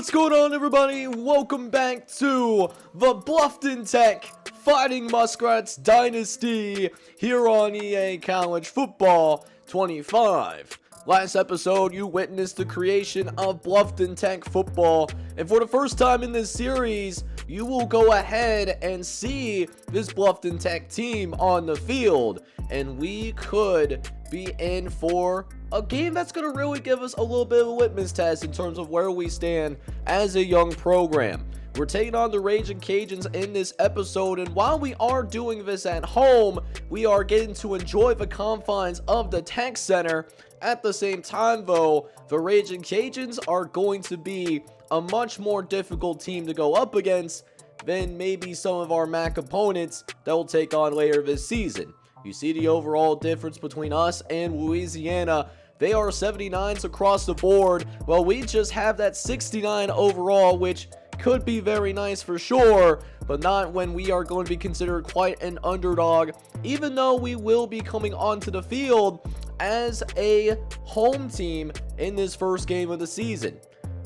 What's going on, everybody? Welcome back to the Bluffton Tech Fighting Muskrats Dynasty here on EA College Football 25. Last episode, you witnessed the creation of Bluffton Tech Football, and for the first time in this series, you will go ahead and see this Bluffton Tech team on the field, and we could be in for a game that's going to really give us a little bit of a litmus test in terms of where we stand as a young program. We're taking on the Raging Cajuns in this episode, and while we are doing this at home, we are getting to enjoy the confines of the Tech Center. At the same time, though, the Raging Cajuns are going to be a much more difficult team to go up against than maybe some of our MAC opponents that we'll take on later this season. You see the overall difference between us and Louisiana. They are 79s across the board, while we just have that 69 overall, which could be very nice for sure, but not when we are going to be considered quite an underdog, even though we will be coming onto the field as a home team in this first game of the season.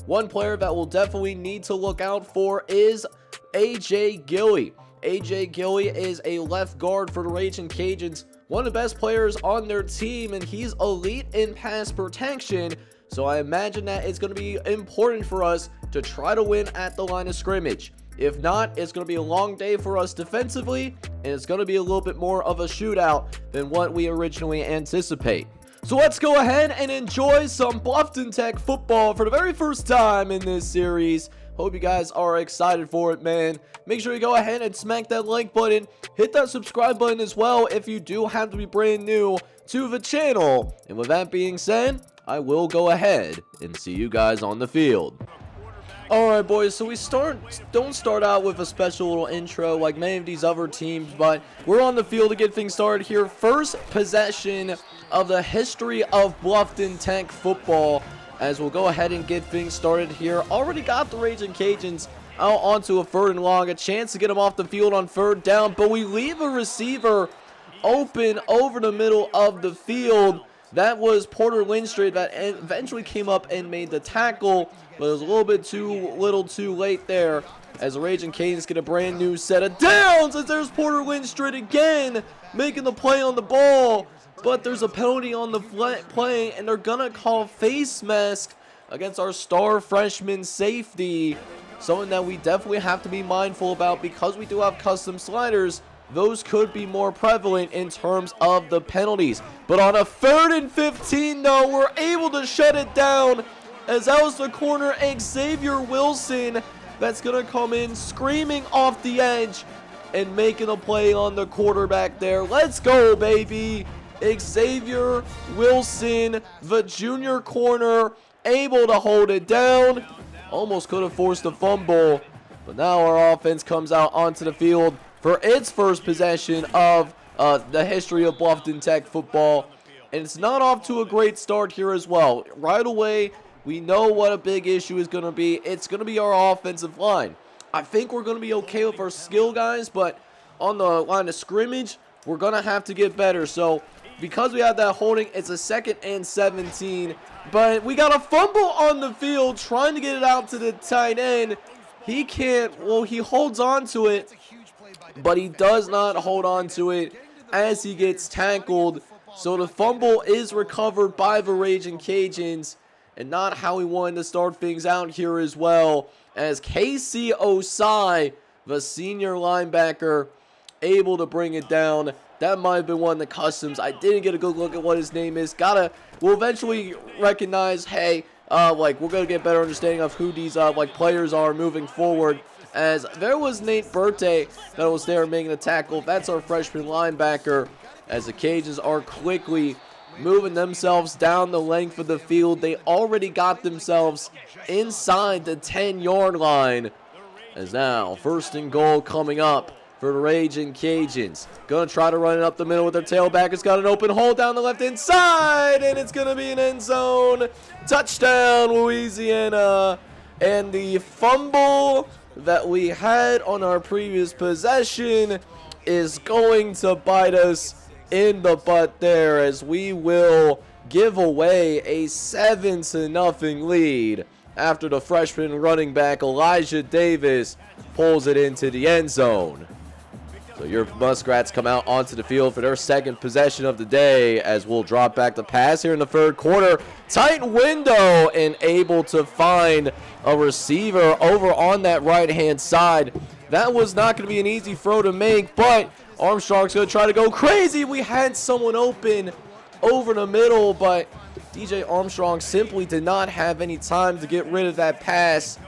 One player that we'll definitely need to look out for is AJ Gilly. AJ Gilly is a left guard for the Raging Cajuns, one of the best players on their team, and he's elite in pass protection, so I imagine that it's going to be important for us to try to win at the line of scrimmage. If not, it's going to be a long day for us defensively, and it's going to be a little bit more of a shootout than what we originally anticipate. So let's go ahead and enjoy some Bluffton Tech football for the very first time in this series. Hope you guys are excited for it, man. Make sure you go ahead and smack that like button. Hit that subscribe button as well if you do have to be brand new to the channel. And with that being said, I will go ahead and see you guys on the field. Alright, boys, so we don't start out with a special little intro like many of these other teams, but we're on the field to get things started here. First possession of the history of Bluffton Tech football, as we'll go ahead and get things started here. Already got the Raging Cajuns out onto a 3rd and long, a chance to get them off the field on 3rd down, but we leave a receiver open over the middle of the field. That was Porter Lindstrom that eventually came up and made the tackle, but it was a little bit too late there, as the Raging Cajuns get a brand new set of downs, as there's Porter Lindstrom again making the play on the ball. But there's a penalty on the play, and they're going to call face mask against our star freshman safety. Something that we definitely have to be mindful about because we do have custom sliders. Those could be more prevalent in terms of the penalties. But on a 3rd and 15, though, we're able to shut it down, as that was the corner, Xavier Wilson, that's going to come in screaming off the edge and making a play on the quarterback there. Let's go, baby. Xavier Wilson, the junior corner, able to hold it down. Almost could have forced a fumble, but now our offense comes out onto the field for its first possession of the history of Bluffton Tech football, and it's not off to a great start here as well. Right away, we know what a big issue is going to be. It's going to be our offensive line. I think we're going to be okay with our skill guys, but on the line of scrimmage, we're going to have to get better. So because we have that holding, it's a 2nd and 17, but we got a fumble on the field trying to get it out to the tight end. He can't, well, he holds on to it, but he does not hold on to it as he gets tackled. So the fumble is recovered by the Raging Cajuns, and not how we wanted to start things out here as well, as Casey Osai, the senior linebacker, able to bring it down. That might have been one of the customs. I didn't get a good look at what his name is. We'll eventually recognize, hey, we're going to get better understanding of who these, players are moving forward. As there was Nate Berte that was there making the tackle. That's our freshman linebacker, as the Cajuns are quickly moving themselves down the length of the field. They already got themselves inside the 10-yard line. As now, 1st and goal coming up for the Raging Cajuns. Gonna try to run it up the middle with their tailback. It's got an open hole down the left-hand side, and it's gonna be an end zone. Touchdown, Louisiana. And the fumble that we had on our previous possession is going to bite us in the butt there, as we will give away a 7-0 lead after the freshman running back Elijah Davis pulls it into the end zone. So your Muskrats come out onto the field for their second possession of the day, as we'll drop back the pass here in the third quarter. Tight window and able to find a receiver over on that right-hand side. That was not going to be an easy throw to make, but Armstrong's going to try to go crazy. We had someone open over the middle, but DJ Armstrong simply did not have any time to get rid of that pass.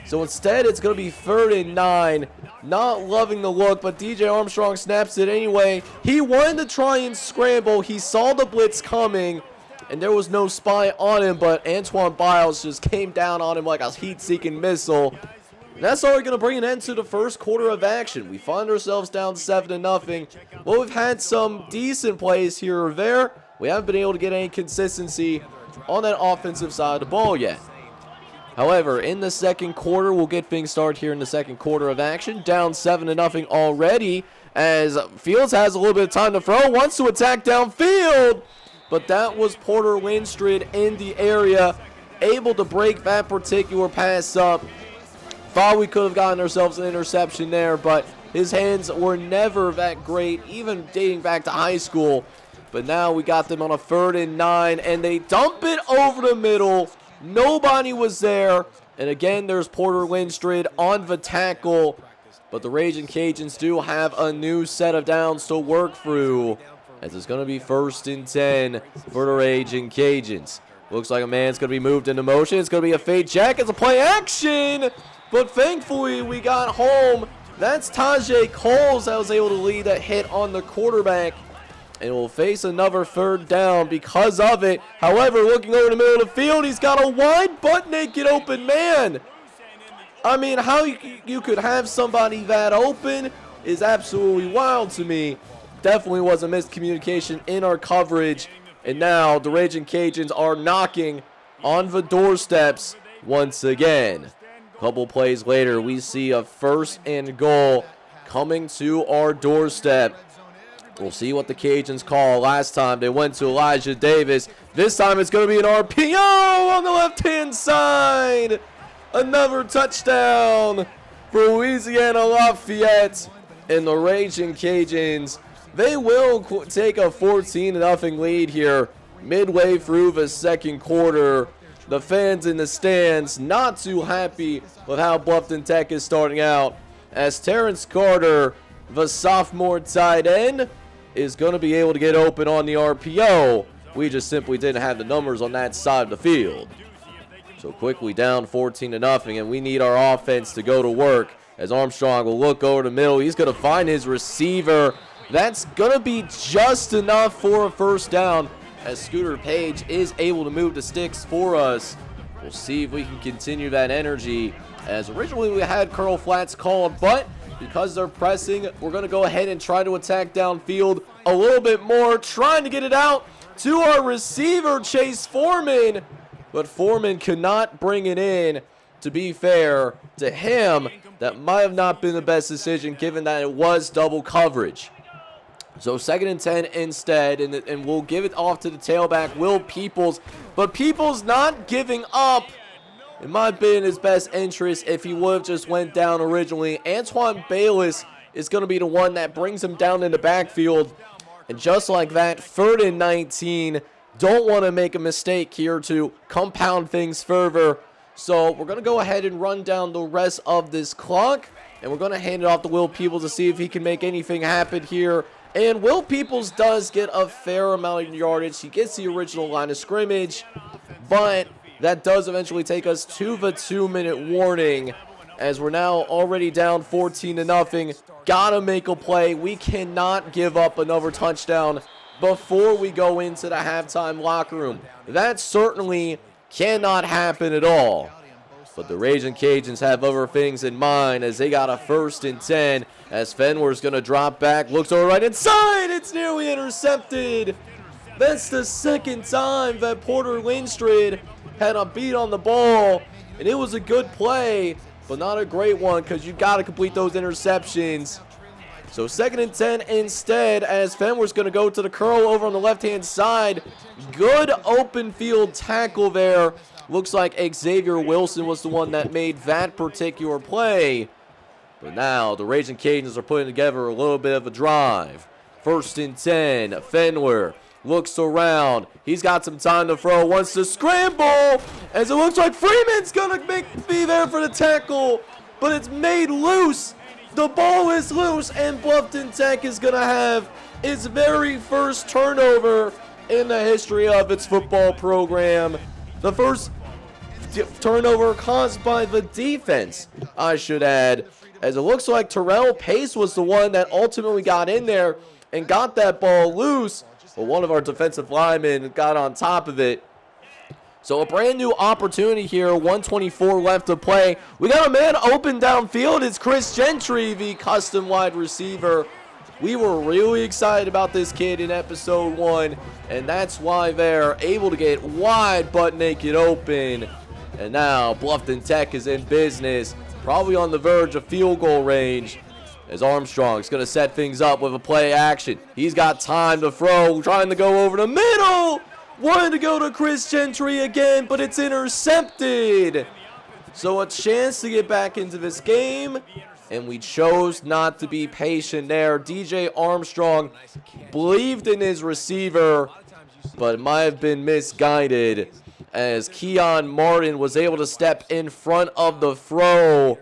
So instead, it's going to be 3rd and 9. Not loving the look, but DJ Armstrong snaps it anyway. He wanted to try and scramble. He saw the blitz coming, and there was no spy on him, but Antoine Biles just came down on him like a heat-seeking missile. And that's already going to bring an end to the first quarter of action. We find ourselves down 7-0. Well, we've had some decent plays here or there. We haven't been able to get any consistency on that offensive side of the ball yet. However, in the second quarter, we'll get things started here in the second quarter of action. Down 7-0 already, as Fields has a little bit of time to throw. Wants to attack downfield, but that was Porter Winstrid in the area, able to break that particular pass up. Thought we could have gotten ourselves an interception there, but his hands were never that great, even dating back to high school. But now we got them on a 3rd and 9, and they dump it over the middle. Nobody was there, and again, there's Porter Winstrid on the tackle, but the Raging Cajuns do have a new set of downs to work through, as it's going to be 1st and 10 for the Raging Cajuns. Looks like a man's going to be moved into motion. It's going to be a fade check. It's a play action, but thankfully we got home. That's Tajay Coles that was able to lead that hit on the quarterback. And will face another 3rd down because of it. However, looking over the middle of the field, he's got a wide butt-naked open man. I mean, how you could have somebody that open is absolutely wild to me. Definitely was a miscommunication in our coverage. And now the Raging Cajuns are knocking on the doorsteps once again. A couple plays later, we see a 1st and goal coming to our doorstep. We'll see what the Cajuns call. Last time they went to Elijah Davis. This time it's going to be an RPO on the left-hand side. Another touchdown for Louisiana Lafayette and the Raging Cajuns. They will take a 14-0 lead here midway through the second quarter. The fans in the stands not too happy with how Bluffton Tech is starting out, as Terrence Carter, the sophomore tight end, is going to be able to get open on the RPO. We just simply didn't have the numbers on that side of the field. So quickly down 14-0, and we need our offense to go to work, as Armstrong will look over the middle. He's going to find his receiver. That's going to be just enough for a 1st down, as Scooter Page is able to move the sticks for us. We'll see if we can continue that energy, as originally we had curl flats called, but because they're pressing, we're going to go ahead and try to attack downfield a little bit more, trying to get it out to our receiver, Chase Foreman. But Foreman could not bring it in. To be fair to him, that might have not been the best decision, given that it was double coverage. So 2nd and 10 instead, and we'll give it off to the tailback, Will Peoples. But Peoples not giving up. It might have been in his best interest if he would have just went down originally. Antoine Bayless is going to be the one that brings him down in the backfield. And just like that, 3rd and 19. Don't want to make a mistake here to compound things further. So we're going to go ahead and run down the rest of this clock. And we're going to hand it off to Will Peoples to see if he can make anything happen here. And Will Peoples does get a fair amount of yardage. He gets the original line of scrimmage, but that does eventually take us to the 2-minute warning, as we're now already down 14-0. Gotta make a play. We cannot give up another touchdown before we go into the halftime locker room. That certainly cannot happen at all. But the Raging Cajuns have other things in mind, as they got a 1st and 10, as Fenwer's going to drop back, looks over right inside. It's nearly intercepted. That's the 2nd time that Porter Winstrid had a beat on the ball, and it was a good play, but not a great one, because you got to complete those interceptions. So 2nd and 10 instead, as Fenwer's going to go to the curl over on the left-hand side. Good open field tackle there. Looks like Xavier Wilson was the one that made that particular play. But now the Raging Cajuns are putting together a little bit of a drive. 1st and 10. Fenler looks around. He's got some time to throw. Wants to scramble. As it looks like Freeman's going to be there for the tackle. But it's made loose. The ball is loose. And Bluffton Tech is going to have its very first turnover in the history of its football program. The first turnover caused by the defense, I should add. As it looks like Terrell Pace was the one that ultimately got in there and got that ball loose. But one of our defensive linemen got on top of it. So a brand new opportunity here. 1:24 left to play. We got a man open downfield. It's Chris Gentry, the custom wide receiver. We were really excited about this kid in episode 1. And that's why they're able to get wide butt naked open. And now Bluffton Tech is in business. Probably on the verge of field goal range. As Armstrong's going to set things up with a play action. He's got time to throw, trying to go over the middle. Wanted to go to Chris Gentry again, but it's intercepted. So a chance to get back into this game, and we chose not to be patient there. DJ Armstrong believed in his receiver, but might have been misguided, as Keon Martin was able to step in front of the throw.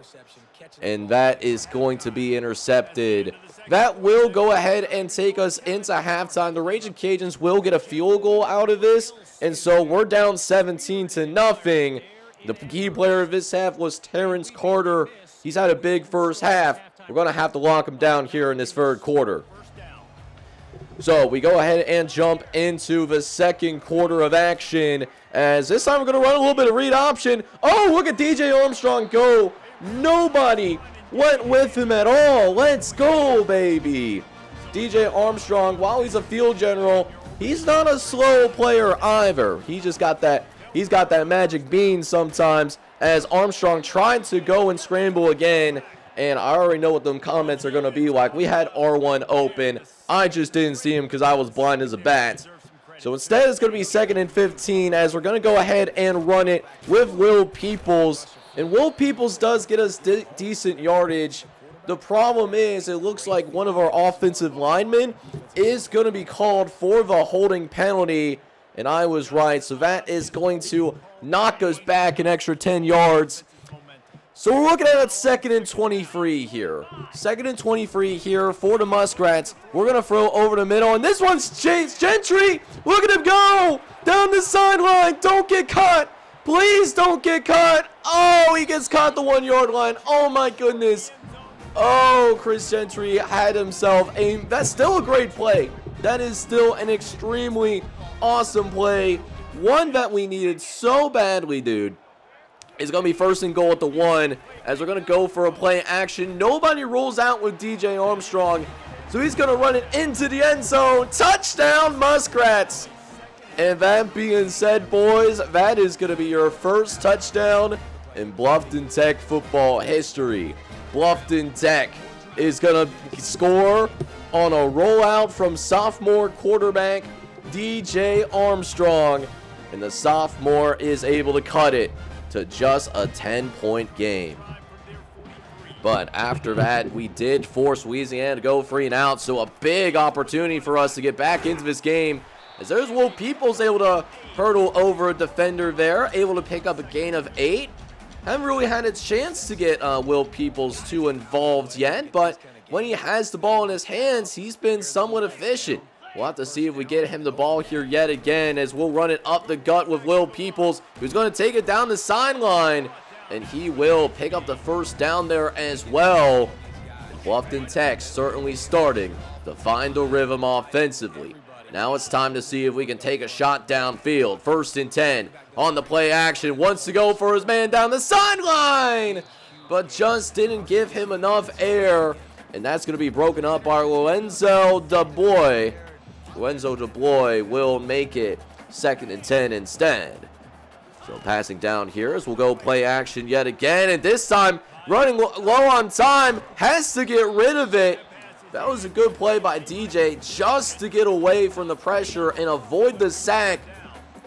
And that is going to be intercepted. That will go ahead and take us into halftime. The Raging Cajuns will get a field goal out of this. And so we're down 17-0. The key player of this half was Terrence Carter. He's had a big first half. We're going to have to lock him down here in this third quarter. So we go ahead and jump into the second quarter of action. As this time we're going to run a little bit of read option. Oh, look at DJ Armstrong go. Nobody went with him at all. Let's go, baby. DJ Armstrong, while he's a field general, he's not a slow player either. He's got that magic bean sometimes, as Armstrong tried to go and scramble again. And I already know what them comments are going to be like. We had R1 open. I just didn't see him because I was blind as a bat. So instead, it's going to be 2nd and 15, as we're going to go ahead and run it with Will Peoples. And Will Peoples does get us decent yardage. The problem is, it looks like one of our offensive linemen is going to be called for the holding penalty. And I was right. So that is going to knock us back an extra 10 yards. So we're looking at 2nd and 23 here. 2nd and 23 here for the Muskrats. We're going to throw over the middle. And this one's Chase Gentry. Look at him go down the sideline. Don't get caught. Please don't get caught. Oh, he gets caught the 1 yard line. Oh, my goodness. Oh, Chris Gentry had himself aimed. That's still a great play. That is still an extremely awesome play. One that we needed so badly, dude. It's going to be 1st and goal at the 1, as we're going to go for a play action. Nobody rolls out with DJ Armstrong, so he's going to run it into the end zone. Touchdown, Muskrats. And that being said, boys, that is going to be your first touchdown in Bluffton Tech football history. Bluffton Tech is going to score on a rollout from sophomore quarterback DJ Armstrong, and the sophomore is able to cut it to just a 10-point game. But after that, we did force Louisiana to go 3 and out, so a big opportunity for us to get back into this game, as there's Will Peoples able to hurdle over a defender there, able to pick up a gain of 8. Haven't really had a chance to get Will Peoples too involved yet, but when he has the ball in his hands, he's been somewhat efficient. We'll have to see if we get him the ball here yet again, as we'll run it up the gut with Will Peoples, who's going to take it down the sideline, and he will pick up the first down there as well. And Bluffton Tech certainly starting to find a rhythm offensively. Now it's time to see if we can take a shot downfield. 1st and 10 on the play action. Wants to go for his man down the sideline, but just didn't give him enough air. And that's going to be broken up by Lorenzo DeBoy. Lorenzo DeBoy will make it 2nd and 10 instead. So passing down here as we'll go play action yet again. And this time running low on time. Has to get rid of it. That was a good play by DJ just to get away from the pressure and avoid the sack.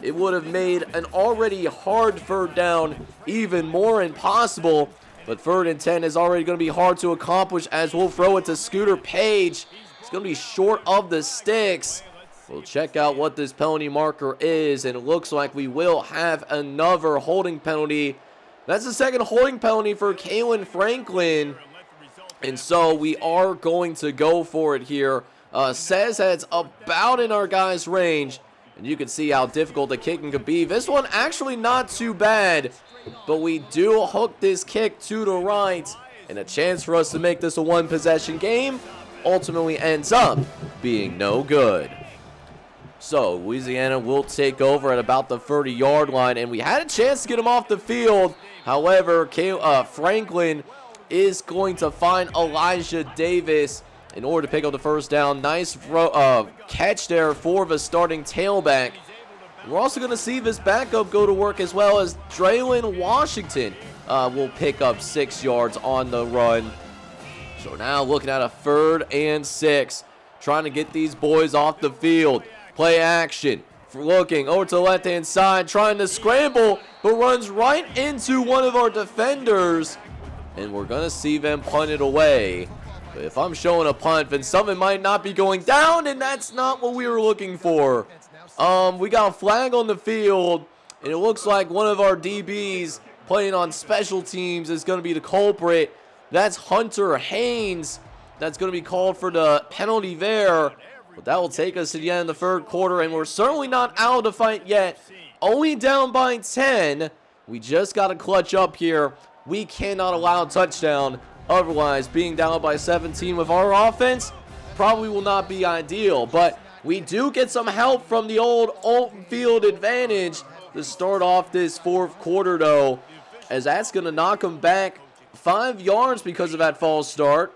it would have made an already hard 3rd down even more impossible. But 3rd and 10 is already going to be hard to accomplish as we'll throw it to Scooter Page. It's going to be short of the sticks. We'll check out what this penalty marker is, and it looks like we will have another holding penalty. That's the 2nd holding penalty for Kalen Franklin. And so we are going to go for it here. Says that's about in our guy's range. And you can see how difficult the kicking could be. This one actually not too bad. But we do hook this kick to the right. And a chance for us to make this a 1-possession game ultimately ends up being no good. So Louisiana will take over at about the 30-yard line. And we had a chance to get him off the field. However, Franklin is going to find Elijah Davis in order to pick up the 1st down. Nice catch there for the starting tailback. We're also going to see this backup go to work as well, as Draylon Washington will pick up 6 yards on the run. So now looking at a 3rd and 6, trying to get these boys off the field. Play action. Looking over to the left-hand side, trying to scramble, but runs right into one of our defenders. And we're going to see them punt it away. But if I'm showing a punt, then something might not be going down, and that's not what we were looking for. We got a flag on the field, and it looks like one of our DBs playing on special teams is going to be the culprit. That's Hunter Haynes. That's going to be called for the penalty there. But that will take us to the end of the 3rd quarter, and we're certainly not out of the fight yet. Only down by 10. We just got to clutch up here. We cannot allow a touchdown. Otherwise, being down by 17 with our offense probably will not be ideal. But we do get some help from the old field advantage to start off this 4th quarter, though, as that's going to knock them back 5 yards because of that false start.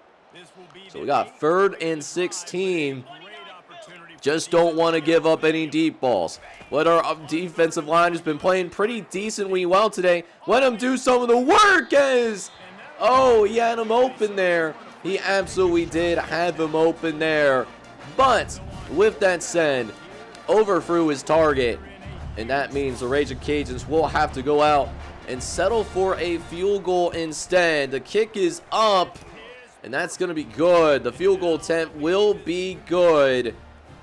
So we got 3rd and 16. Just don't want to give up any deep balls. Let our defensive line has been playing pretty decently well today. Let them do some of the work, as he had him open there. He absolutely did have him open there. But with that said, overthrew his target, and that means the Raging Cajuns will have to go out and settle for a field goal instead. The kick is up, and that's going to be good. The field goal attempt will be good.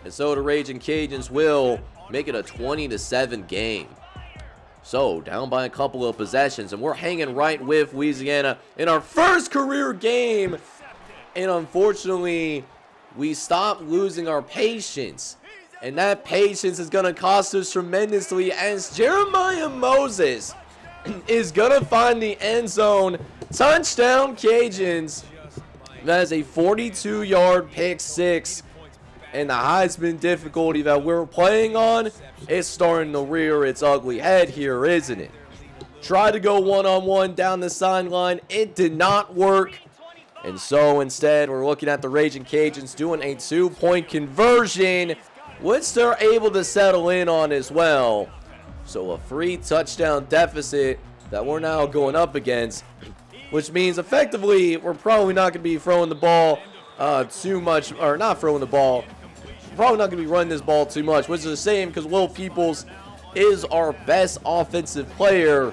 And so the Raging Cajuns will make it a 20-7 game. So down by a couple of possessions, and we're hanging right with Louisiana in our first career game. And unfortunately, we stopped losing our patience. And that patience is going to cost us tremendously, as Jeremiah Moses is going to find the end zone. Touchdown Cajuns. That is a 42-yard pick six. And the Heisman difficulty that we're playing on is starting to rear its ugly head here, isn't it? Tried to go one-on-one down the sideline. It did not work. And so instead, we're looking at the Raging Cajuns doing a 2-point conversion, which they're able to settle in on as well. So a 3-touchdown deficit that we're now going up against, which means effectively we're probably not going to be throwing the ball too much, or not throwing the ball. Probably not going to be running this ball too much, which is a shame because Will Peoples is our best offensive player.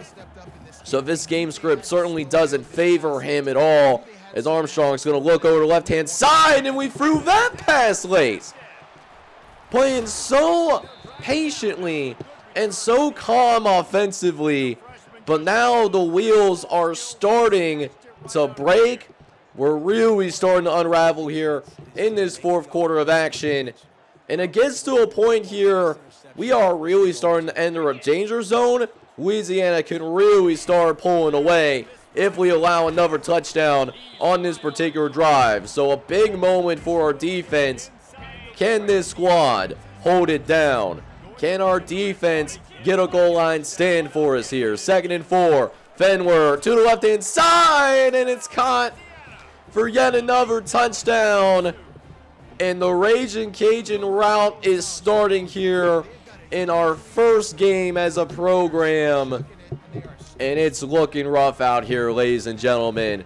So this game script certainly doesn't favor him at all, as Armstrong's going to look over the left-hand side, and we threw that pass late. Playing so patiently and so calm offensively, but now the wheels are starting to break. We're really starting to unravel here in this fourth quarter of action. And it gets to a point here, we are really starting to enter a danger zone. Louisiana can really start pulling away if we allow another touchdown on this particular drive. So a big moment for our defense. Can this squad hold it down? Can our defense get a goal line stand for us here? 2nd and 4. Fenwer to the left-hand side, and it's caught for yet another touchdown. And the Raging Cajun route is starting here in our first game as a program. And it's looking rough out here, ladies and gentlemen.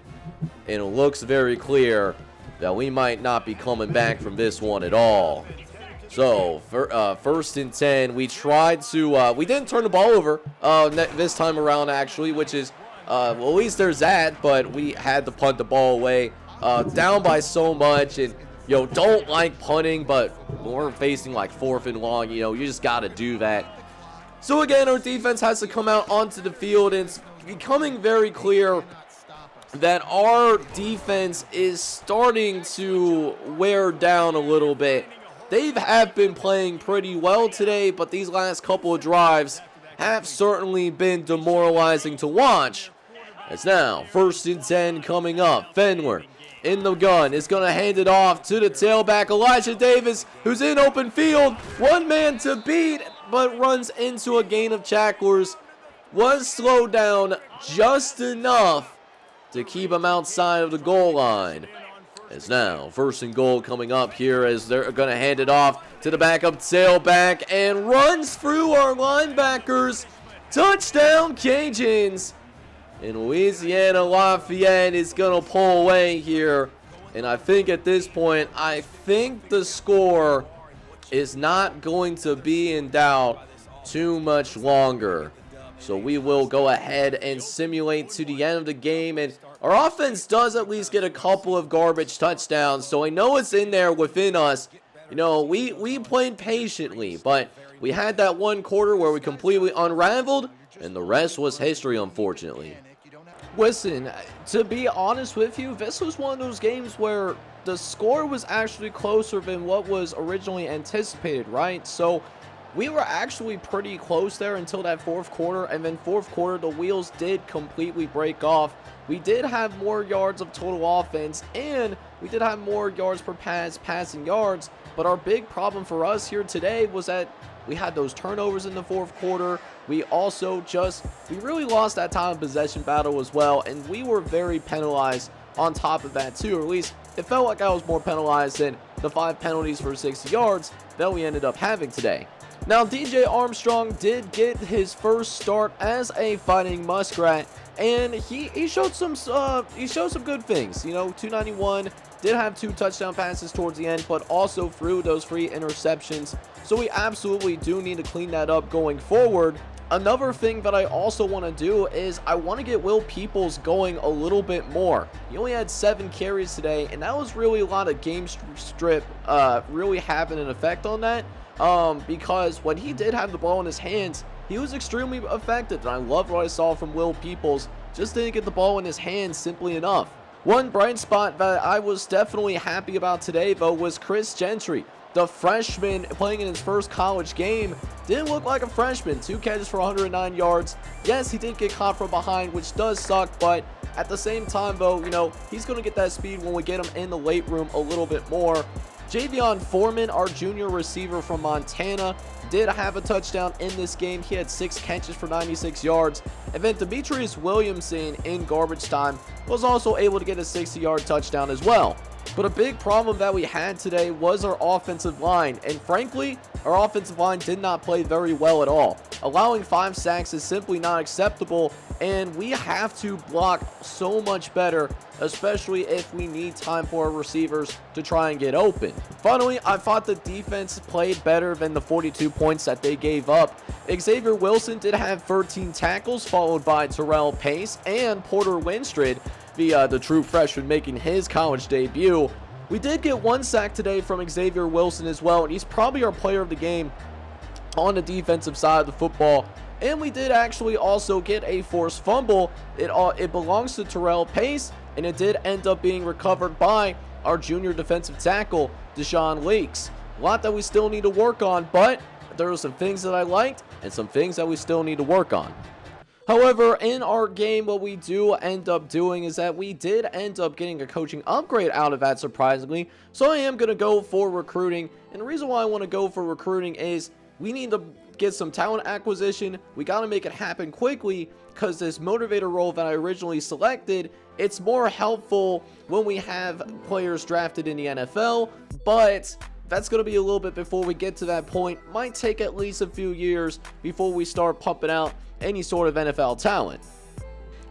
And it looks very clear that we might not be coming back from this one at all. So, for, first and 10, we tried to, we didn't turn the ball over this time around, actually, which is, well, at least there's that, but we had to punt the ball away, down by so much, and, don't like punting, but when we're facing, like, 4th and long, you just got to do that. So, again, our defense has to come out onto the field, and it's becoming very clear that our defense is starting to wear down a little bit. They have been playing pretty well today, but these last couple of drives have certainly been demoralizing to watch. It's now 1st and 10 coming up. Fenler in the gun is going to hand it off to the tailback, Elijah Davis, who's in open field. One man to beat, but runs into a gain of tacklers. Was slowed down just enough to keep him outside of the goal line. It's now 1st and goal coming up here as they're going to hand it off to the backup tailback and runs through our linebackers. Touchdown Cajuns. And Louisiana Lafayette is going to pull away here. And I think at this point, I think the score is not going to be in doubt too much longer. So we will go ahead and simulate to the end of the game, and our offense does at least get a couple of garbage touchdowns, so I know it's in there within us. We played patiently, but we had that one quarter where we completely unraveled, and the rest was history, unfortunately. Listen, to be honest with you, this was one of those games where the score was actually closer than what was originally anticipated, right? So we were actually pretty close there until that 4th quarter, and then 4th quarter, the wheels did completely break off. We did have more yards of total offense, and we did have more yards per passing yards, but our big problem for us here today was that we had those turnovers in the 4th quarter. We also we really lost that time of possession battle as well, and we were very penalized on top of that too, or at least it felt like I was more penalized than the 5 penalties for 60 yards that we ended up having today. Now, DJ Armstrong did get his first start as a Fighting Muskrat, and he showed some good things. 291, did have 2 touchdown passes towards the end, but also threw those 3 interceptions. So we absolutely do need to clean that up going forward. Another thing that I also want to do is I want to get Will Peoples going a little bit more. He only had 7 carries today, and that was really a lot of game strip really having an effect on that. Because when he did have the ball in his hands, he was extremely effective, and I loved what I saw from Will Peoples. Just didn't get the ball in his hands simply enough. One bright spot that I was definitely happy about today, though, was Chris Gentry. The freshman playing in his first college game didn't look like a freshman. 2 catches for 109 yards. Yes, he did get caught from behind, which does suck, but at the same time, though, he's going to get that speed when we get him in the late room a little bit more. Javion Foreman, our junior receiver from Montana, did have a touchdown in this game. He had 6 catches for 96 yards. And then Demetrius Williamson in garbage time was also able to get a 60-yard touchdown as well. But a big problem that we had today was our offensive line. And frankly, our offensive line did not play very well at all. Allowing 5 sacks is simply not acceptable, and we have to block so much better, especially if we need time for our receivers to try and get open. Finally, I thought the defense played better than the 42 points that they gave up. Xavier Wilson did have 13 tackles, followed by Terrell Pace and Porter Winstead, the true freshman making his college debut. We did get 1 sack today from Xavier Wilson as well, and he's probably our player of the game on the defensive side of the football. And we did actually also get a forced fumble. It belongs to Terrell Pace, and it did end up being recovered by our junior defensive tackle, Deshaun Leaks. A lot that we still need to work on, but there are some things that I liked and some things that we still need to work on. However, in our game, what we do end up doing is that we did end up getting a coaching upgrade out of that, surprisingly. So I am going to go for recruiting. And the reason why I want to go for recruiting is we need to get some talent acquisition. We got to make it happen quickly, because this motivator role that I originally selected, it's more helpful when we have players drafted in the NFL, but that's going to be a little bit before we get to that point. Might take at least a few years before we start pumping out any sort of NFL talent.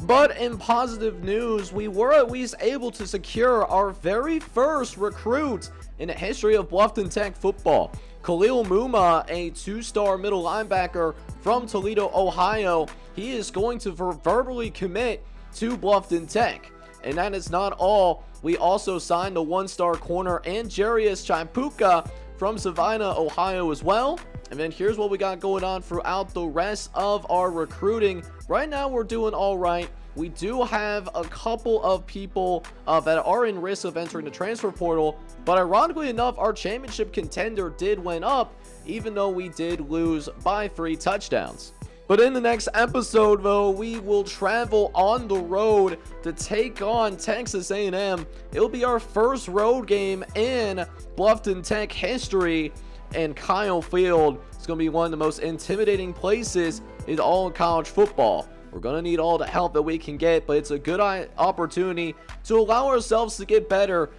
But in positive news, we were at least able to secure our very first recruit in the history of Bluffton Tech football. Khalil Muma, a 2-star middle linebacker from Toledo, Ohio. He is going to verbally commit to Bluffton Tech. And that is not all. We also signed the 1-star corner Anjarius Chipuka from Savannah, Ohio as well. And then here's what we got going on throughout the rest of our recruiting. Right now we're doing all right. We do have a couple of people that are in risk of entering the transfer portal, but ironically enough, our championship contender did win up, even though we did lose by 3 touchdowns. But in the next episode, though, we will travel on the road to take on Texas A&M. It'll be our first road game in Bluffton Tech history, and Kyle Field is going to be one of the most intimidating places in all of college football. We're going to need all the help that we can get, but it's a good opportunity to allow ourselves to get better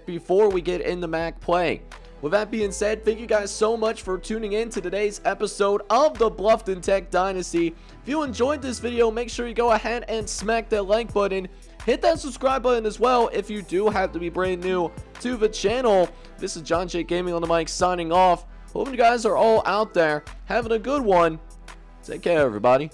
before we get into MAC play. With that being said, thank you guys so much for tuning in to today's episode of the Bluffton Tech Dynasty. If you enjoyed this video, make sure you go ahead and smack that like button. Hit that subscribe button as well if you do have to be brand new to the channel. This is John J Gaming on the mic signing off. Hoping you guys are all out there having a good one. Take care, everybody.